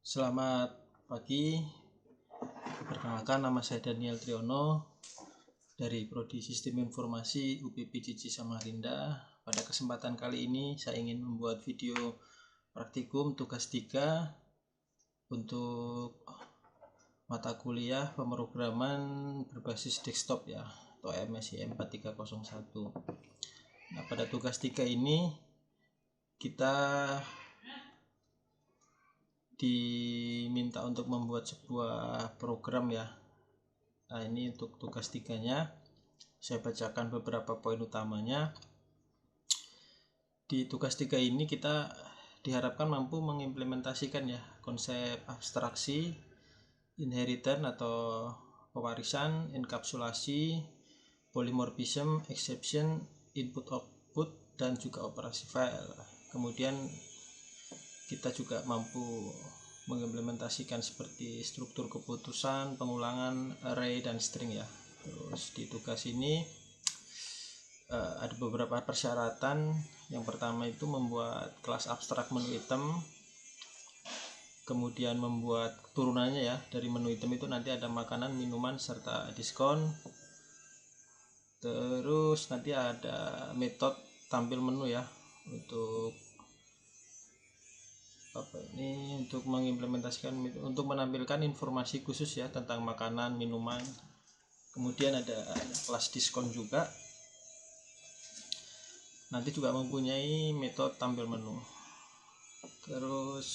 Selamat pagi, perkenalkan nama saya Daniel Triono dari Prodi Sistem Informasi UPPJJ Samarinda. Pada kesempatan kali ini saya ingin membuat video praktikum tugas 3 untuk mata kuliah pemrograman berbasis desktop ya, atau MSI 4301. Nah, pada tugas 3 ini kita diminta untuk membuat sebuah program ya. Nah, ini untuk tugas 3-nya. Saya bacakan beberapa poin utamanya. Di tugas 3 ini kita diharapkan mampu mengimplementasikan ya konsep abstraksi, inheritance atau pewarisan, enkapsulasi, polymorphism, exception, input output, dan juga operasi file. Kemudian kita juga mampu mengimplementasikan seperti struktur keputusan, pengulangan, array, dan string ya. Terus di tugas ini ada beberapa persyaratan. Yang pertama itu membuat kelas abstrak menu item, kemudian membuat turunannya ya. Dari menu item itu nanti ada makanan, minuman, serta diskon. Terus nanti ada metode tampil menu ya, untuk untuk mengimplementasikan, untuk menampilkan informasi khusus ya tentang makanan, minuman. Kemudian ada kelas diskon juga. Nanti juga mempunyai metode tampil menu. Terus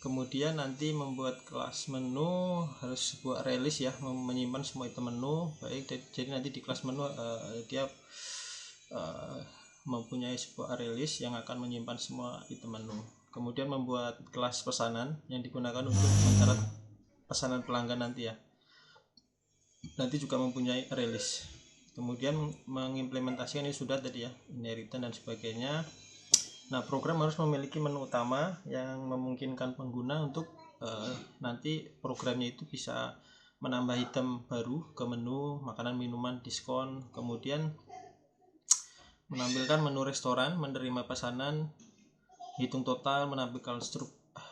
kemudian nanti membuat kelas menu harus sebuah release ya, menyimpan semua item menu. Baik, jadi nanti di kelas menu dia mempunyai sebuah release yang akan menyimpan semua item menu. Kemudian membuat kelas pesanan yang digunakan untuk mencatat pesanan pelanggan nanti ya. Nanti juga mempunyai release. Kemudian mengimplementasikan ini sudah tadi ya, inheritance dan sebagainya. Nah, program harus memiliki menu utama yang memungkinkan pengguna untuk nanti programnya itu bisa menambah item baru ke menu, makanan, minuman, diskon. Kemudian menampilkan menu restoran, menerima pesanan, hitung total, menampilkan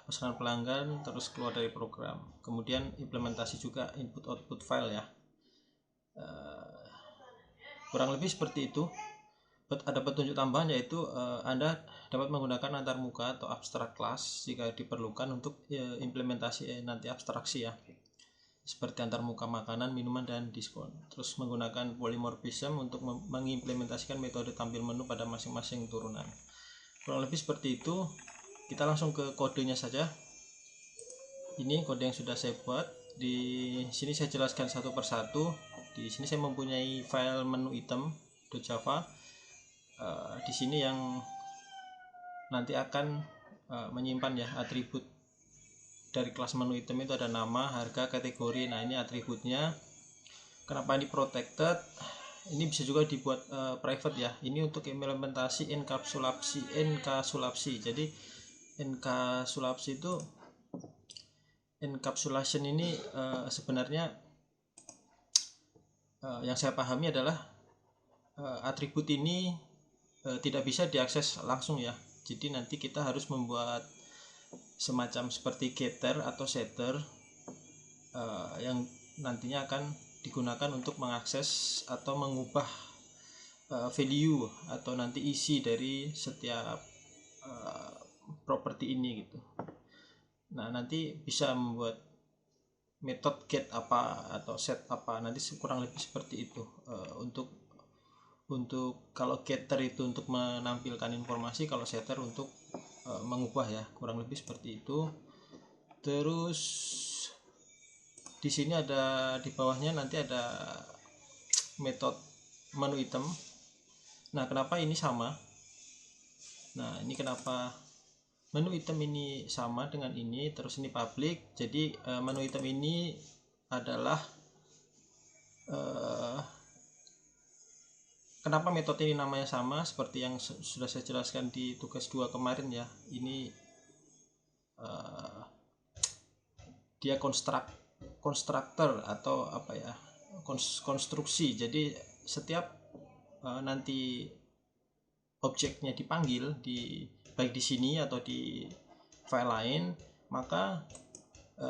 pesanan pelanggan, terus keluar dari program. Kemudian implementasi juga input output file ya. Kurang lebih seperti itu. Ada petunjuk tambahan yaitu Anda dapat menggunakan antarmuka atau abstrak class jika diperlukan untuk implementasi nanti abstraksi ya, seperti antarmuka makanan, minuman, dan diskon. Terus menggunakan polymorphism untuk mengimplementasikan metode tampil menu pada masing-masing turunan. Kurang lebih seperti itu. Kita langsung ke kodenya saja. Ini kode yang sudah saya buat. Di sini saya jelaskan satu persatu. Di sini saya mempunyai file menu item.java. Di sini yang nanti akan menyimpan ya atribut dari kelas menu item itu ada nama, harga, kategori. Nah, ini atributnya. Kenapa ini protected? Ini bisa juga dibuat private ya. Ini untuk implementasi enkapsulasi. Jadi enkapsulasi itu, encapsulation ini sebenarnya yang saya pahami adalah atribut ini tidak bisa diakses langsung ya. Jadi nanti kita harus membuat semacam seperti getter atau setter yang nantinya akan digunakan untuk mengakses atau mengubah value atau nanti isi dari setiap properti ini gitu. Nah, nanti bisa membuat metode get apa atau set apa, nanti kurang lebih seperti itu. Untuk kalau getter itu untuk menampilkan informasi, kalau setter untuk mengubah ya, kurang lebih seperti itu. Terus di sini ada, di bawahnya nanti ada metode menu item. Nah, kenapa ini sama? Nah, ini kenapa menu item ini sama dengan ini, terus ini public. Jadi menu item ini adalah kenapa metode ini namanya sama seperti yang sudah saya jelaskan di tugas 2 kemarin ya. Ini dia konstruktor atau apa ya, konstruksi. Jadi setiap nanti objeknya dipanggil baik di sini atau di file lain, maka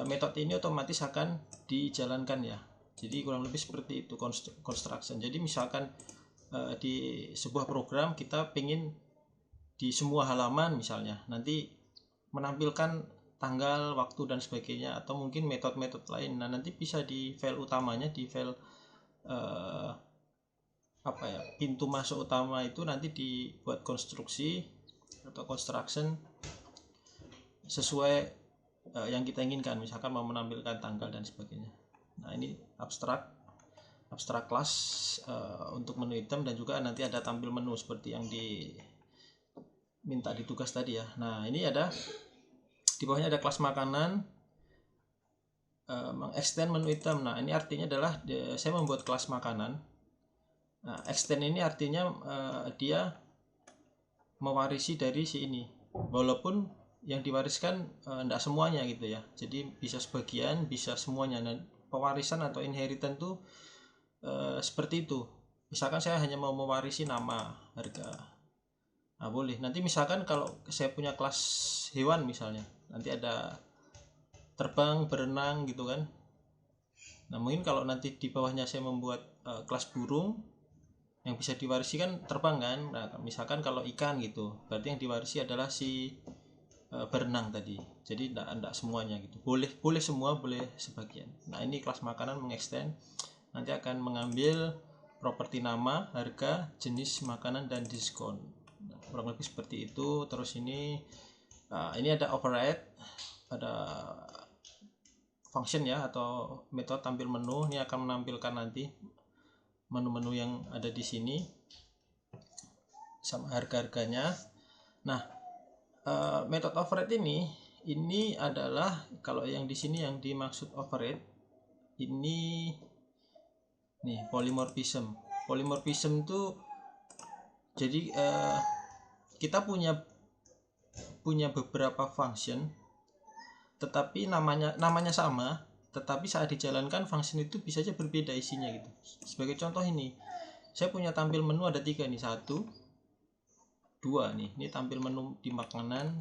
metode ini otomatis akan dijalankan ya. Jadi kurang lebih seperti itu construction. Jadi misalkan di sebuah program kita pengen di semua halaman misalnya nanti menampilkan tanggal, waktu dan sebagainya, atau mungkin metode-metode lain. Nah nanti bisa di file utamanya, di file pintu masuk utama itu nanti dibuat konstruksi atau construction sesuai yang kita inginkan, misalkan mau menampilkan tanggal dan sebagainya. Nah ini abstrak class untuk menu item, dan juga nanti ada tampil menu seperti yang diminta di tugas tadi ya. Nah ini ada di bawahnya ada kelas makanan, mengextend menu item. Nah ini artinya adalah saya membuat kelas makanan. Nah extend ini artinya dia mewarisi dari si ini, walaupun yang diwariskan tidak semuanya gitu ya. Jadi bisa sebagian, bisa semuanya. Dan pewarisan atau inheritance tuh seperti itu. Misalkan saya hanya mau mewarisi nama, harga, nah boleh. Nanti misalkan kalau saya punya kelas hewan misalnya, nanti ada terbang, berenang gitu kan. Nah mungkin kalau nanti di bawahnya saya membuat kelas burung, yang bisa diwarisi kan terbang kan. Nah misalkan kalau ikan gitu, berarti yang diwarisi adalah si berenang tadi. Jadi tidak semuanya gitu. Boleh semua, boleh sebagian. Nah ini kelas makanan mengextend, nanti akan mengambil properti nama, harga, jenis makanan, dan diskon. Nah, kurang lebih seperti itu. Terus ini ada override, ada function ya, atau metode tampil menu. Ini akan menampilkan nanti menu-menu yang ada di sini sama harga-harganya. Nah metode override ini adalah, kalau yang di sini yang dimaksud override ini nih, polymorphism itu jadi kita punya beberapa function, tetapi namanya sama, tetapi saat dijalankan function itu bisa aja berbeda isinya gitu. Sebagai contoh ini, saya punya tampil menu ada 3 nih, 1, 2 nih. Ini tampil menu di makanan,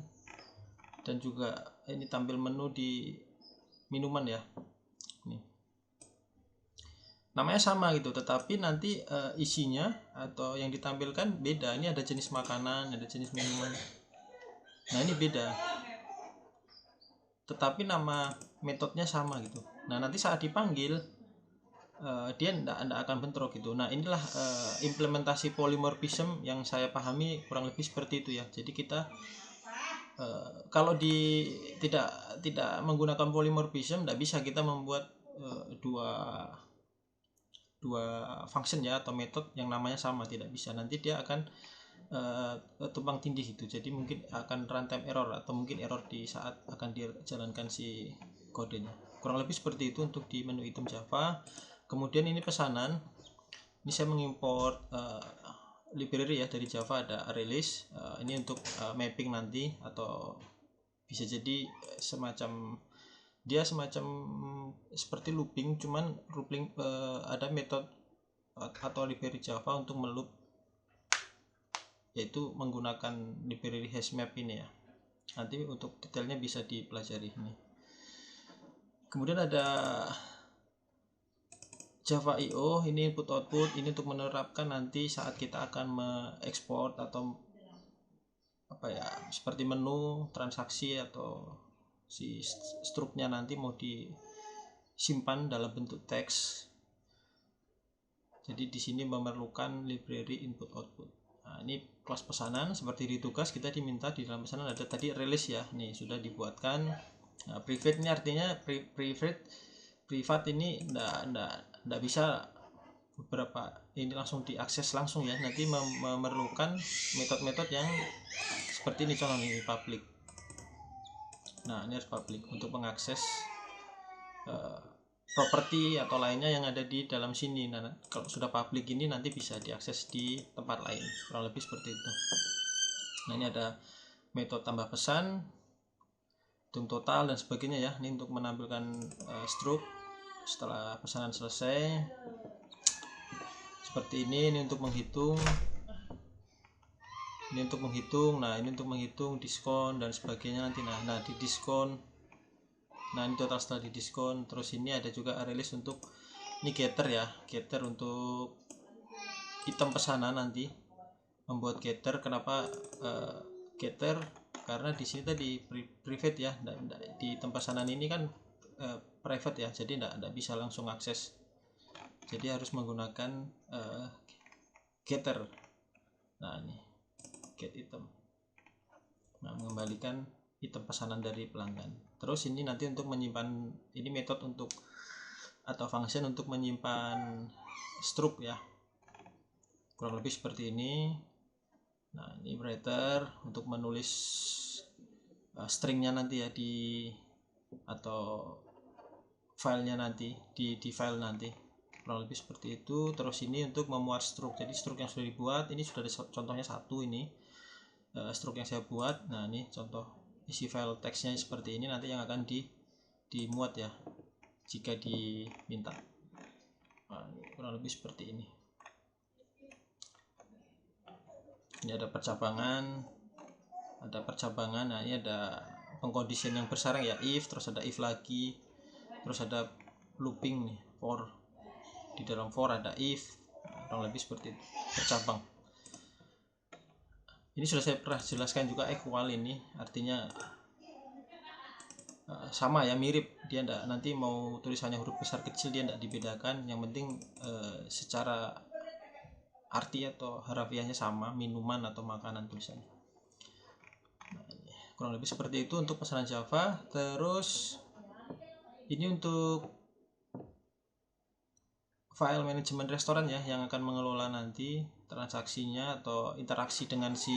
dan juga ini tampil menu di minuman ya. Nih. Namanya sama gitu, tetapi nanti isinya atau yang ditampilkan beda. Ini ada jenis makanan, ada jenis minuman. Nah ini beda, tetapi nama metodenya sama gitu. Nah nanti saat dipanggil dia tidak akan bentrok gitu. Nah inilah implementasi polymorphism yang saya pahami kurang lebih seperti itu ya. Jadi kita kalau tidak menggunakan polymorphism, tidak bisa kita membuat dua function ya, atau metode yang namanya sama, tidak bisa. Nanti dia akan tumpang tindih itu. Jadi mungkin akan runtime error, atau mungkin error di saat akan dijalankan si kodenya. Kurang lebih seperti itu untuk di menu item Java. Kemudian ini pesanan, ini saya mengimport library ya dari Java, ada release. Ini untuk mapping nanti, atau bisa jadi semacam seperti looping, cuman looping ada metode atau library Java untuk meloop, yaitu menggunakan library hashmap ini ya. Nanti untuk detailnya bisa dipelajari ini. Kemudian ada Java IO, ini input output, ini untuk menerapkan nanti saat kita akan mengekspor atau seperti menu, transaksi, atau si struknya nanti mau disimpan dalam bentuk teks. Jadi di sini memerlukan library input output. Nah, ini kelas pesanan, seperti di tugas kita diminta di dalam pesanan ada tadi release ya. Nih sudah dibuatkan. Nah, private ini artinya privat ini enggak bisa beberapa ini langsung diakses langsung ya. Nanti memerlukan metode-metode yang seperti ini, contohnya ini public. Nah ini harus public untuk mengakses properti atau lainnya yang ada di dalam sini. Nah kalau sudah public ini nanti bisa diakses di tempat lain, kurang lebih seperti itu. Nah ini ada metode tambah pesan, hitung total dan sebagainya ya. Ini untuk menampilkan struk setelah pesanan selesai seperti ini untuk menghitung. Ini untuk menghitung. Nah ini untuk menghitung diskon dan sebagainya nanti. Nah di diskon Nah ini total setelah didiskon. Terus ini ada juga release untuk ini getter ya, getter untuk item pesanan nanti. Membuat getter, kenapa getter? Karena di sini tadi private ya, di item pesanan ini kan private ya, jadi tidak bisa langsung akses, jadi harus menggunakan getter. Nah ini get item, nah mengembalikan item pesanan dari pelanggan. Terus ini nanti untuk menyimpan, ini metode untuk atau function untuk menyimpan struct ya, kurang lebih seperti ini. Nah ini writer untuk menulis stringnya nanti ya di atau filenya nanti di file nanti, kurang lebih seperti itu. Terus ini untuk memuat struct, jadi struct yang sudah dibuat ini sudah ada contohnya satu, ini struct yang saya buat. Nah ini contoh isi file teksnya seperti ini, nanti yang akan dimuat ya jika diminta. Nah, ini kurang lebih seperti ini. Ini ada percabangan, nah ini ada pengkondisian yang bersarang ya, if, terus ada if lagi, terus ada looping nih, for, di dalam for ada if, kurang lebih seperti itu, bercabang. Ini sudah saya pernah jelaskan juga, equal ini artinya sama ya, mirip, dia enggak, nanti mau tulisannya huruf besar kecil dia enggak dibedakan, yang penting secara arti atau harafiahnya sama, minuman atau makanan tulisannya. Nah, kurang lebih seperti itu untuk pesanan Java. Terus ini untuk file manajemen restoran ya, yang akan mengelola nanti transaksinya atau interaksi dengan si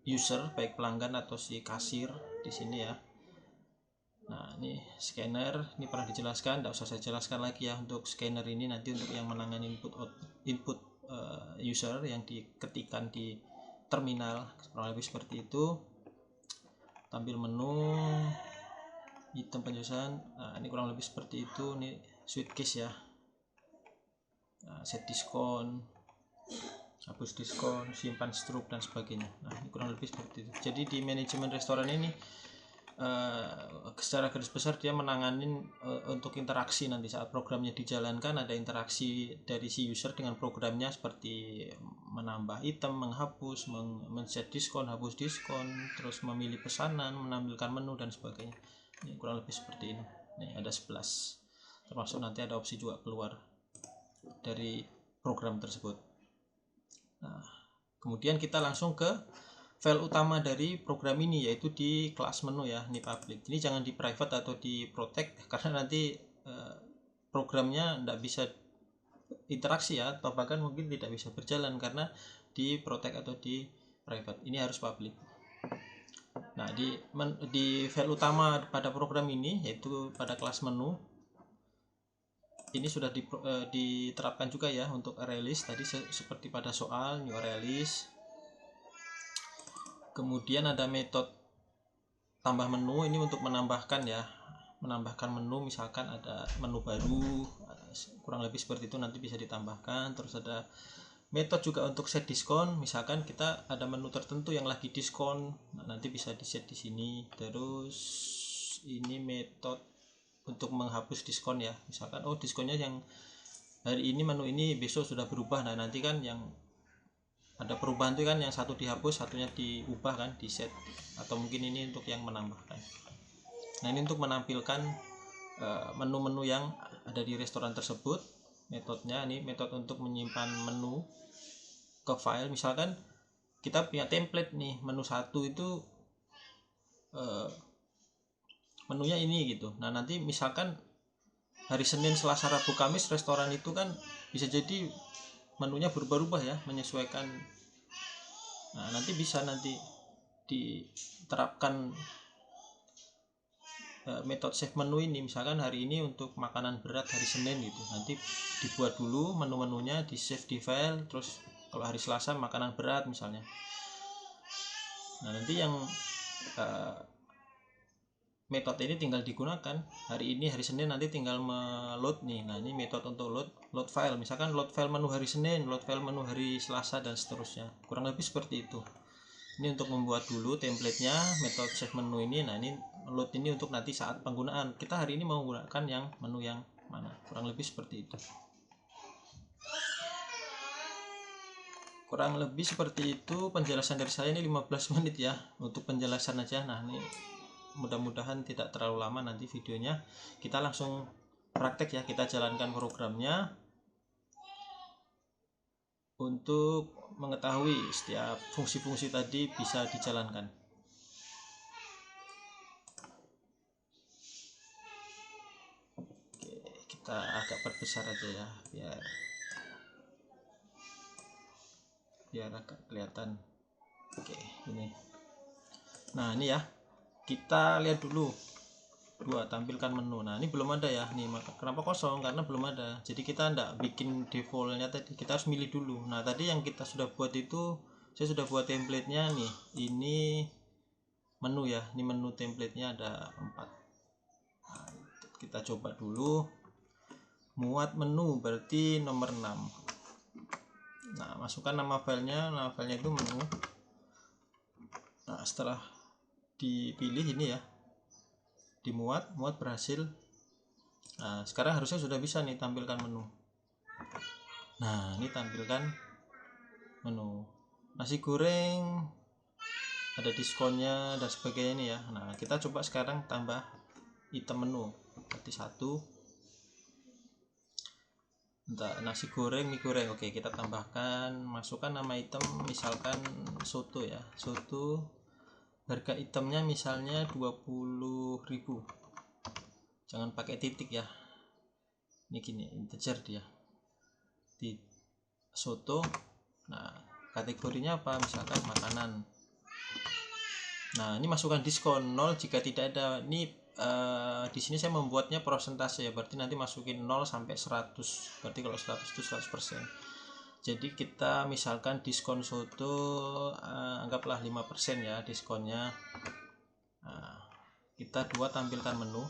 user, baik pelanggan atau si kasir di sini ya. Nah ini scanner, ini pernah dijelaskan, tidak usah saya jelaskan lagi ya. Untuk scanner ini nanti untuk yang menangani input user yang diketikkan di terminal, kurang lebih seperti itu. Tampil menu, item penjualan, nah ini kurang lebih seperti itu. Ini sweet case ya, nah, set diskon, hapus diskon, simpan struk dan sebagainya. Nah ini kurang lebih seperti itu. Jadi di manajemen restoran ini secara garis besar dia menangani untuk interaksi nanti saat programnya dijalankan, ada interaksi dari si user dengan programnya seperti menambah item, menghapus, men-set diskon, hapus diskon, terus memilih pesanan, menampilkan menu dan sebagainya. Ini kurang lebih seperti ini. Nih ada 11, termasuk nanti ada opsi juga keluar dari program tersebut. Nah kemudian kita langsung ke file utama dari program ini, yaitu di kelas menu ya, ini public. Ini jangan di private atau di protect, karena nanti programnya tidak bisa interaksi ya, atau bahkan mungkin tidak bisa berjalan karena di protect atau di private. Ini harus public. Nah di file utama pada program ini, yaitu pada kelas menu, ini sudah diterapkan juga ya untuk release tadi, seperti pada soal new release. Kemudian ada metode tambah menu, ini untuk menambahkan ya, menambahkan menu, misalkan ada menu baru, kurang lebih seperti itu, nanti bisa ditambahkan. Terus ada metode juga untuk set diskon, misalkan kita ada menu tertentu yang lagi diskon, nah, nanti bisa di set di sini. Terus ini metode untuk menghapus diskon ya, misalkan oh diskonnya yang hari ini menu ini besok sudah berubah, nah nanti kan yang ada perubahan itu kan yang satu dihapus, satunya diubah kan, di set, atau mungkin ini untuk yang menambahkan. Nah ini untuk menampilkan menu-menu yang ada di restoran tersebut. Metodenya ini metode untuk menyimpan menu ke file, misalkan kita punya template nih, menu satu itu menunya ini gitu. Nah nanti misalkan hari Senin, Selasa, Rabu, Kamis restoran itu kan bisa jadi menunya berubah-ubah ya, menyesuaikan. Nah nanti bisa nanti diterapkan metode save menu ini, misalkan hari ini untuk makanan berat hari Senin gitu, nanti dibuat dulu menu-menunya, di save di file. Terus kalau hari Selasa makanan berat misalnya, nah nanti yang metode ini tinggal digunakan hari ini, hari Senin, nanti tinggal meload nih. Nah ini metode untuk load file, misalkan load file menu hari Senin, load file menu hari Selasa dan seterusnya, kurang lebih seperti itu. Ini untuk membuat dulu templatenya, metode save menu ini. Nah, ini load ini untuk nanti saat penggunaan. Kita hari ini mau menggunakan yang menu yang mana, kurang lebih seperti itu. Kurang lebih seperti itu penjelasan dari saya. Ini 15 menit ya untuk penjelasan aja. Nah, ini mudah-mudahan tidak terlalu lama nanti videonya. Kita langsung praktek ya, kita jalankan programnya untuk mengetahui setiap fungsi-fungsi tadi bisa dijalankan. Oke, kita agak perbesar aja ya biar agak kelihatan. Oke, ini. Nah, ini ya. Kita lihat dulu. Tampilkan menu. Nah, ini belum ada ya. Nih, kenapa kosong? Karena belum ada. Jadi kita enggak bikin defaultnya tadi. Kita harus milih dulu. Nah, tadi yang kita sudah buat itu, saya sudah buat templatenya nih. Ini menu ya. Ini menu templatenya ada 4. Nah, kita coba dulu. Muat menu berarti nomor 6. Nah, masukkan nama filenya. Nama filenya itu menu. Nah, setelah dipilih ini ya, dimuat berhasil. Nah, sekarang harusnya sudah bisa nih tampilkan menu. Nah, ini tampilkan menu. Nasi goreng ada diskonnya dan sebagainya nih ya. Nah, kita coba sekarang tambah item menu. Berarti 1. Entah, nasi goreng, mie goreng. Oke, kita tambahkan, masukkan nama item, misalkan soto ya. Soto, harga itemnya misalnya 20.000. Jangan pakai titik ya, ini gini, integer dia di soto. Nah, kategorinya apa, misalkan makanan. Nah, ini masukkan diskon 0 jika tidak ada. Ini di sini saya membuatnya persentase ya, berarti nanti masukin 0 sampai 100. Berarti kalau 100 itu 100%. Jadi kita misalkan diskon soto anggaplah 5% ya diskonnya. Nah, kita tampilkan menu.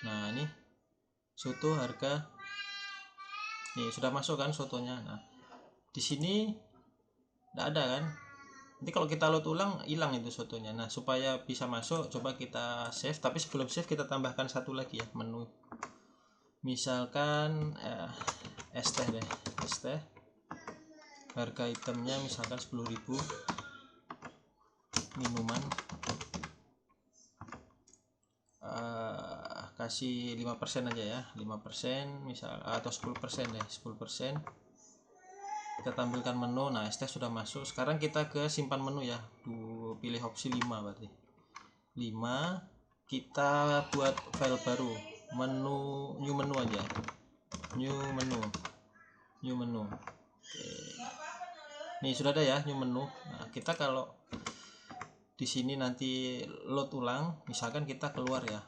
Nah, ini soto harga. Nih, sudah masuk kan sotonya. Nah, di sini tidak ada kan. Nanti kalau kita load ulang hilang itu sotonya. Nah, supaya bisa masuk coba kita save, tapi sebelum save kita tambahkan satu lagi ya menu. Misalkan es teh deh. Es teh. Harga itemnya misalkan 10.000. Minuman kasih 5% aja ya, 5% misal, atau 10% deh, 10%. Kita tampilkan menu. Nah, es teh sudah masuk. Sekarang kita ke simpan menu ya. Pilih opsi 5 berarti 5. Kita buat file baru, new menu aja, new menu. Oke. Nih sudah ada ya new menu. Nah, kita kalau di sini nanti load ulang, misalkan kita keluar ya,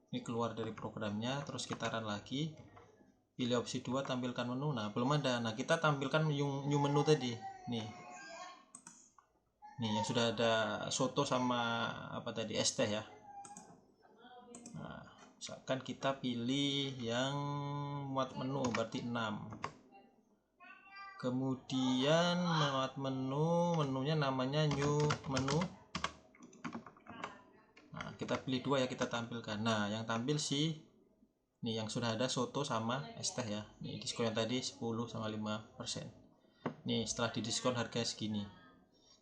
ini keluar dari programnya, terus kita run lagi, pilih opsi 2 tampilkan menu. Nah, belum ada. Nah, kita tampilkan new menu tadi nih yang sudah ada soto sama apa tadi, es teh ya. Nah, misalkan kita pilih yang muat menu berarti 6. Kemudian muat menunya namanya new menu. Nah, kita pilih 2 ya, kita tampilkan. Nah, yang tampil nih yang sudah ada soto sama es teh ya. Nih diskonnya tadi 10 sama 5%. Nih setelah didiskon harga segini.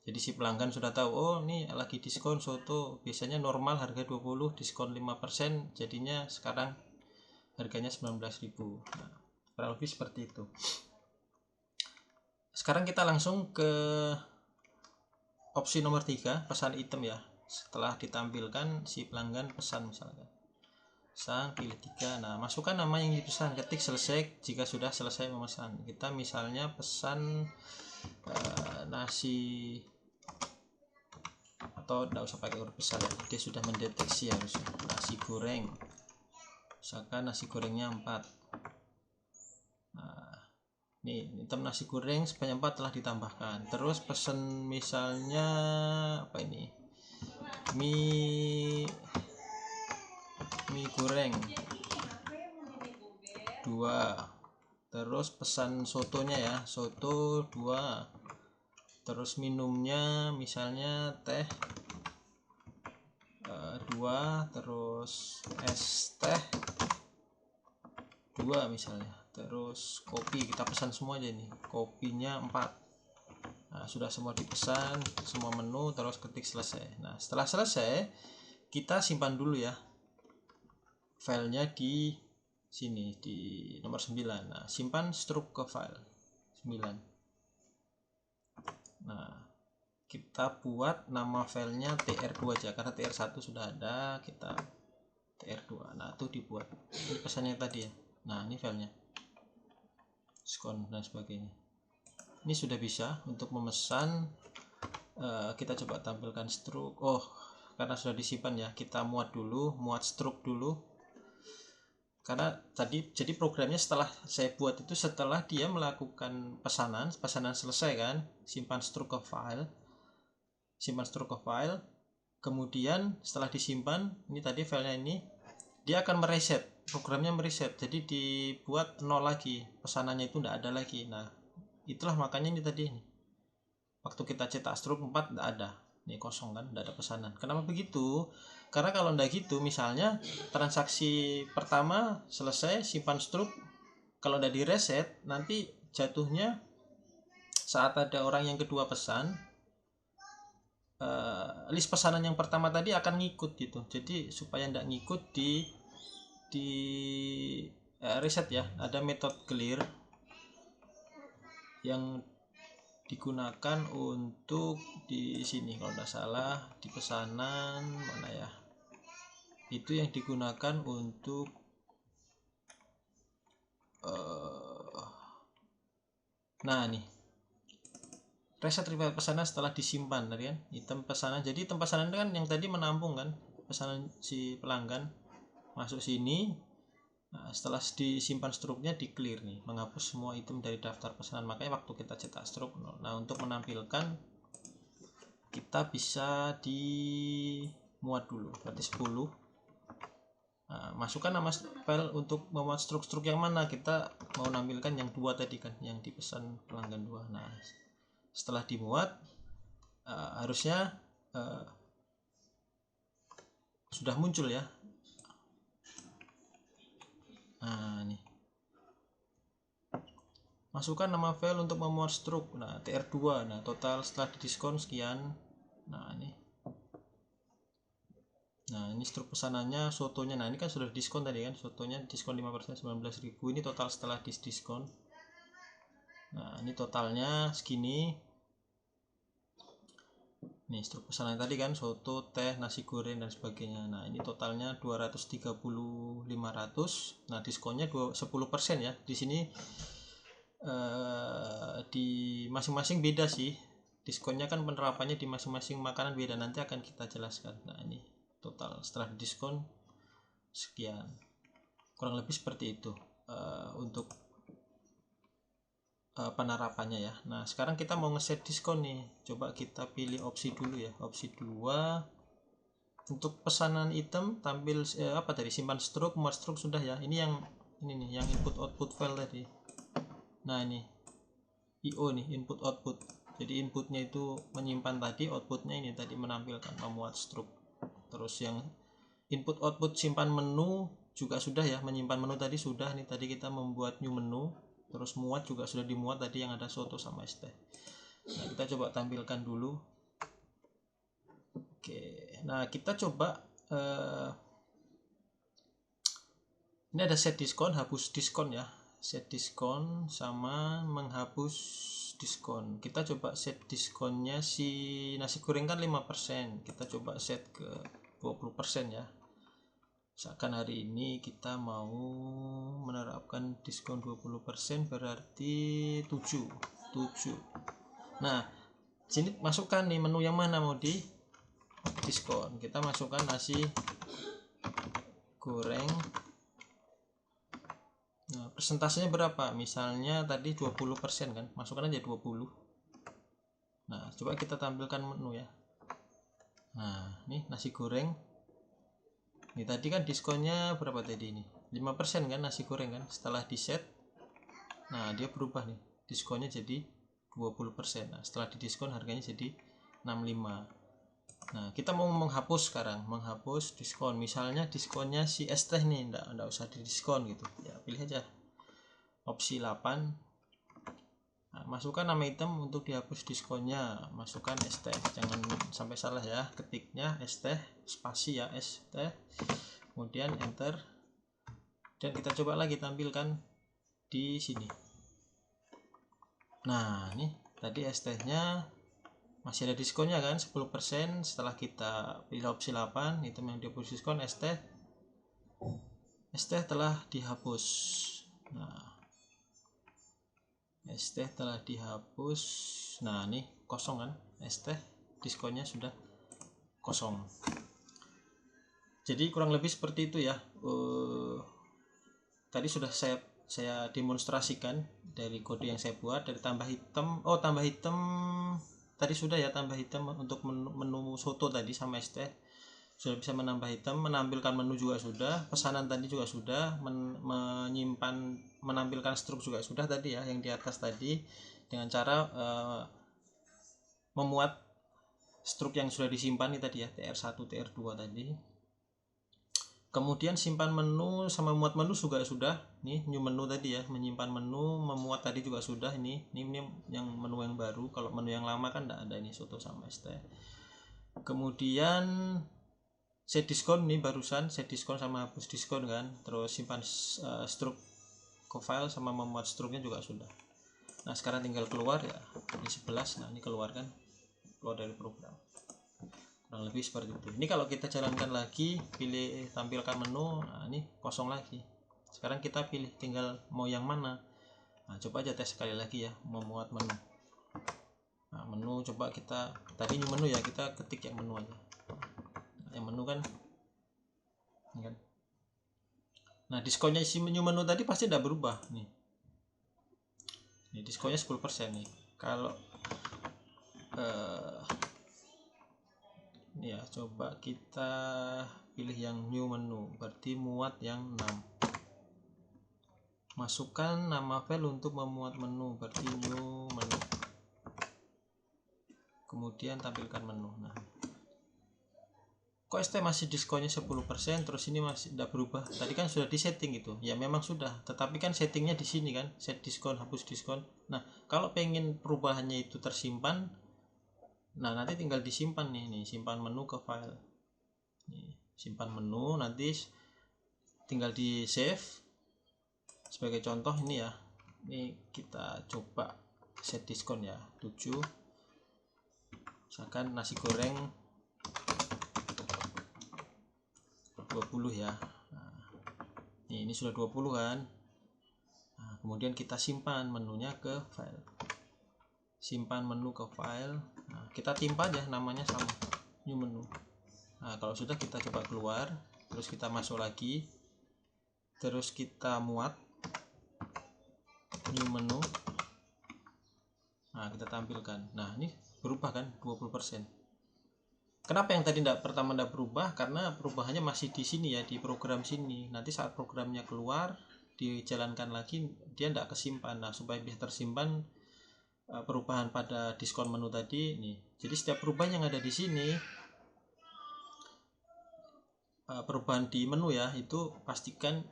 Jadi si pelanggan sudah tahu, oh nih lagi diskon soto, biasanya normal harga 20, diskon 5%, jadinya sekarang harganya 19.000. Nah, kurang lebih seperti itu. Sekarang kita langsung ke opsi nomor 3, pesan item ya. Setelah ditampilkan si pelanggan pesan misalkan. Pesan, pilih 3. Nah, masukkan nama yang dipesan, ketik selesai jika sudah selesai memesan. Kita misalnya pesan nasi, atau tidak usah pakai huruf besar ya, dia sudah mendeteksi harusnya. Nasi goreng, misalkan nasi gorengnya 4. Nah, nih item nasi goreng sebanyak 4 telah ditambahkan. Terus pesan misalnya apa ini, mie goreng 2. Terus pesan sotonya ya, soto 2. terus minumnya misalnya teh 2, terus es teh 2 misalnya, terus kopi kita pesan semua aja nih, kopinya 4. Nah, sudah semua dipesan, semua menu, terus ketik selesai. Nah, setelah selesai kita simpan dulu ya filenya di sini di nomor 9. Nah, simpan struk ke file 9. Nah, kita buat nama filenya tr2 aja karena tr1 sudah ada, kita tr2. Nah, itu dibuat. Ini pesannya tadi ya. Nah, ini filenya. Diskon dan sebagainya. Ini sudah bisa untuk memesan. Kita coba tampilkan struk. Oh, karena sudah disimpan ya, kita muat dulu, muat struk dulu. Karena tadi jadi programnya setelah saya buat itu setelah dia melakukan pesanan selesai kan, simpan struk ke file, kemudian setelah disimpan ini tadi filenya ini dia akan mereset, programnya mereset, jadi dibuat 0 lagi, pesanannya itu tidak ada lagi. Nah, itulah makanya ini tadi waktu kita cetak struk 4 tidak ada, ini kosong kan, tidak ada pesanan. Kenapa begitu? Karena kalau tidak gitu, misalnya transaksi pertama selesai simpan struk, kalau tidak direset nanti jatuhnya saat ada orang yang kedua pesan, list pesanan yang pertama tadi akan ngikut gitu. Jadi supaya tidak ngikut di reset ya, ada metode clear yang digunakan untuk di sini kalau tidak salah di pesanan mana ya, itu yang digunakan untuk nah nih reset riwayat pesanan setelah disimpan tadi kan, item pesanan. Jadi item pesanan kan yang tadi menampung kan pesanan si pelanggan masuk sini. Nah, setelah disimpan struknya di clear nih, menghapus semua item dari daftar pesanan. Makanya waktu kita cetak struk, nah untuk menampilkan kita bisa dimuat dulu berarti 10. Nah, masukkan nama file untuk memuat struk yang mana, kita mau nampilkan yang 2 tadi kan, yang dipesan pelanggan 2. Nah, setelah dimuat harusnya sudah muncul ya. Nah, nih masukkan nama file untuk memuat struk. Nah, tr2. Nah, total setelah didiskon sekian. Nah, ini struk pesanannya sotonya. Nah, ini kan sudah diskon tadi kan, sotonya diskon 5% 19.000. Ini total setelah diskon. Nah, ini totalnya segini. Nih struk pesanan tadi kan, soto, teh, nasi goreng dan sebagainya. Nah, ini totalnya 230.500. Nah, diskonnya 10% ya. Di sini di masing-masing beda sih. Diskonnya kan penerapannya di masing-masing makanan beda, nanti akan kita jelaskan. Nah, ini total setelah diskon sekian. Kurang lebih seperti itu untuk penerapannya ya. Nah, sekarang kita mau ngeset diskon nih. Coba kita pilih opsi dulu ya, opsi 2. Untuk pesanan item tampil tadi simpan struk, muat struk sudah ya. Ini nih yang input output file tadi. Nah, ini IO nih, input output. Jadi inputnya itu menyimpan tadi, outputnya ini tadi menampilkan memuat struk. Terus yang input output simpan menu juga sudah ya, menyimpan menu tadi sudah. Nih tadi kita membuat new menu, terus muat juga sudah dimuat tadi yang ada soto sama es teh. Nah, kita coba tampilkan dulu. Oke, nah kita coba ini ada set diskon, hapus diskon ya, set diskon sama menghapus diskon. Kita coba set diskonnya si nasi goreng kan 5%, kita coba set ke 20% ya. Misalkan hari ini kita mau menerapkan diskon 20%, berarti 7. Nah, sini masukkan nih menu yang mana mau di diskon. Kita masukkan nasi goreng. Nah, persentasenya berapa? Misalnya tadi 20% kan, masukkan aja 20. Nah, coba kita tampilkan menu ya. Nah, ini nasi goreng. Ini tadi kan diskonnya berapa tadi ini? 5% kan nasi goreng kan. Setelah di set, nah dia berubah nih. Diskonnya jadi 20%. Nah, setelah didiskon harganya jadi 65. Nah, kita mau menghapus sekarang, menghapus diskon. Misalnya diskonnya si es teh nih, enggak usah didiskon gitu. Ya, pilih aja opsi 8. Nah, masukkan nama item untuk dihapus diskonnya, masukkan es teh. Jangan sampai salah ya, ketiknya es teh, spasi ya, es teh. Kemudian enter. Dan kita coba lagi tampilkan di sini. Nah, ini tadi es tehnya masih ada diskonnya kan, 10%. Setelah kita pilih opsi 8, item yang dihapus diskon es teh telah dihapus. Nah, es teh telah dihapus. Nah, ini kosong kan, es teh diskonnya sudah kosong. Jadi kurang lebih seperti itu ya. Tadi sudah saya demonstrasikan dari kode yang saya buat, dari tambah hitam. Oh, tambah hitam tadi sudah ya, tambah hitam untuk menu soto tadi sama es teh sudah bisa menambah hitam, menampilkan menu juga sudah, pesanan tadi juga sudah, menyimpan, menampilkan struk juga sudah tadi ya, yang di atas tadi, dengan cara memuat struk yang sudah disimpan ini tadi ya, TR1 TR2 tadi. Kemudian simpan menu sama memuat menu juga sudah. Nih new menu tadi ya, menyimpan menu, memuat tadi juga sudah. Ini yang menu yang baru. Kalau menu yang lama kan tidak ada ini soto sama es teh. Kemudian set diskon nih, barusan set diskon sama hapus diskon kan. Terus simpan struk ke file sama memuat struknya juga sudah. Nah, sekarang tinggal keluar ya. Ini 11. Nah, ini keluar dari program. Kurang lebih seperti itu. Ini kalau kita jalankan lagi, pilih tampilkan menu, nah ini kosong lagi. Sekarang kita pilih tinggal mau yang mana. Nah, coba aja tes sekali lagi ya, memuat menu. Nah, menu coba kita, tadi new menu ya, kita ketik yang menu aja. Nah, yang menu kan ini kan. Nah, diskonnya isi new menu tadi pasti tidak berubah nih. Ini diskonnya 10% nih. Kalau ya, coba kita pilih yang new menu, berarti muat yang 6. Masukkan nama file untuk memuat menu, berarti new menu. Kemudian tampilkan menu. Nah, kok ST masih diskonnya 10%, terus ini masih tidak berubah. Tadi kan sudah di setting gitu. Ya memang sudah, tetapi kan settingnya di sini kan, set diskon, hapus diskon. Nah, kalau pengen perubahannya itu tersimpan, nah nanti tinggal disimpan nih, simpan menu ke file. Nih, simpan menu, nanti tinggal di save. Sebagai contoh ini ya, ini kita coba set diskon ya, 7. Misalkan nasi goreng 20 ya. Nah, ini sudah 20 kan. Nah, kemudian kita simpan menunya ke file. Simpan menu ke file. Nah, kita timpa aja namanya sama new menu. Nah, kalau sudah kita coba keluar, terus kita masuk lagi, terus kita muat new menu. Nah, kita tampilkan. Nah, ini berubah kan 20%. Kenapa yang tadi pertama tidak berubah? Karena perubahannya masih di sini ya, di program sini. Nanti saat programnya keluar, dijalankan lagi, dia tidak kesimpan. Nah, supaya bisa tersimpan perubahan pada diskon menu tadi nih. Jadi setiap perubahan yang ada di sini, perubahan di menu ya, itu pastikan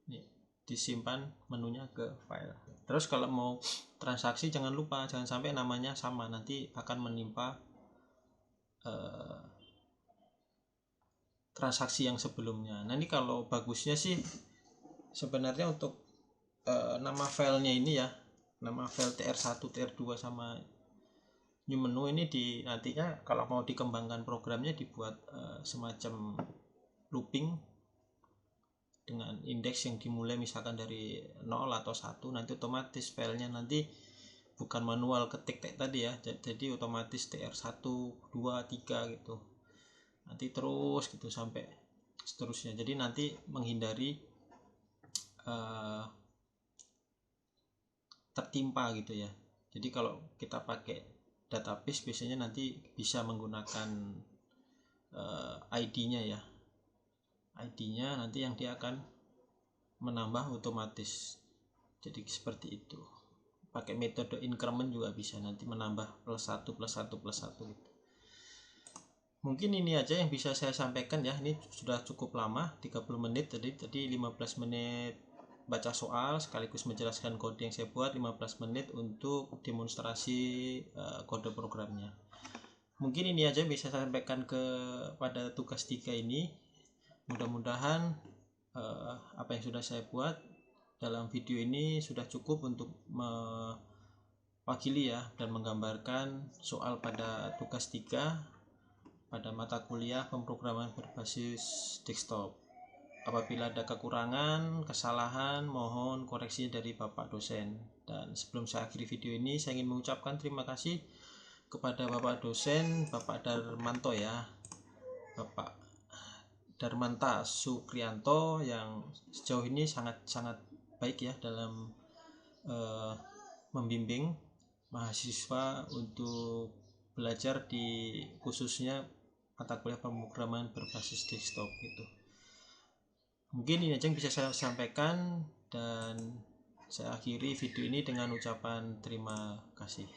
nih, disimpan menunya ke file. Terus kalau mau transaksi jangan lupa, jangan sampai namanya sama, nanti akan menimpa transaksi yang sebelumnya. Nah, ini kalau bagusnya sih sebenarnya untuk nama filenya ini ya, nama file TR1, TR2 sama new menu ini nantinya kalau mau dikembangkan programnya dibuat semacam looping dengan indeks yang dimulai misalkan dari 0 atau 1, nanti otomatis filenya nanti bukan manual ketik kayak tadi ya, jadi otomatis TR1, 2, 3 gitu, nanti terus gitu sampai seterusnya. Jadi nanti menghindari tertimpa gitu ya. Jadi kalau kita pakai database biasanya nanti bisa menggunakan ID-nya ya, ID-nya nanti yang dia akan menambah otomatis. Jadi seperti itu. pakai metode increment juga bisa, nanti menambah +1 +1 +1 gitu. Mungkin ini aja yang bisa saya sampaikan ya. Ini sudah cukup lama, 30 menit tadi 15 menit baca soal sekaligus menjelaskan kode yang saya buat, 15 menit untuk demonstrasi kode programnya. Mungkin ini aja bisa saya sampaikan pada tugas 3 ini. Mudah-mudahan apa yang sudah saya buat dalam video ini sudah cukup untuk mewakili ya dan menggambarkan soal pada tugas 3 pada mata kuliah pemrograman berbasis desktop. Apabila ada kekurangan, kesalahan, mohon koreksi dari Bapak dosen. Dan sebelum saya akhiri video ini, saya ingin mengucapkan terima kasih kepada Bapak dosen, Bapak Darmanto ya, Bapak Darmanta Sukrianto, yang sejauh ini sangat baik ya dalam membimbing mahasiswa untuk belajar di khususnya mata kuliah pemrograman berbasis desktop gitu. Mungkin ini aja yang bisa saya sampaikan, dan saya akhiri video ini dengan ucapan terima kasih.